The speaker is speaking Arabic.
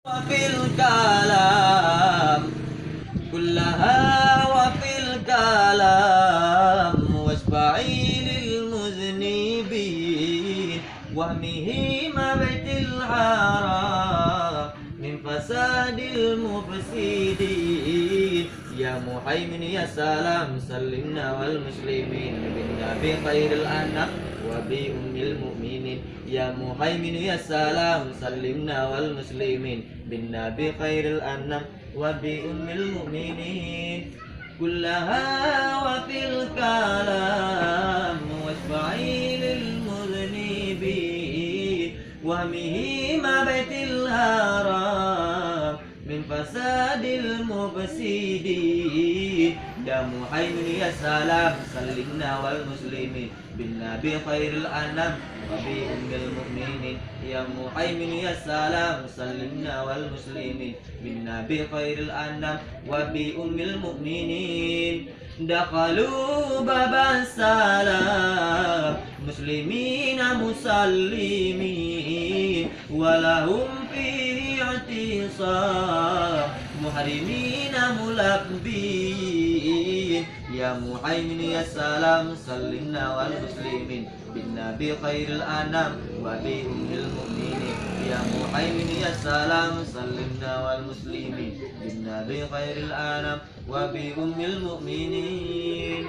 وفي الكلام كلها وفي الكلام واشفعي للمذنبين وهمه ما بيت الحرام من فساد المفسدين يا محيمن يا سلام سلمنا والمسلمين بالنبي خير الأنام وبأم المؤمنين يا محيمن يا سلام سلمنا والمسلمين بالنبي خير الأنام وبأم المؤمنين كلها وفي الكلام واشفعي للمذنبين وهمه ما بيت الحرام من فساد المفسدين يا محيمن يا سلام سلمنا والمسلمين بالنبي خير الأنام وبأم المؤمنين يا محيمن يا سلام سلمنا والمسلمين بالنبي خير الأنام وبأم المؤمنين دخلوا باب السلام مسلمين مسلمين ولهم فيه اعتصام محرمين ملبين يا محيمن يا سلام سلمنا والمسلمين بالنبي خير الأنام وبأم المؤمنين يا محيمن يا سلام سلمنا والمسلمين بالنبي خير الأنام وبأم المؤمنين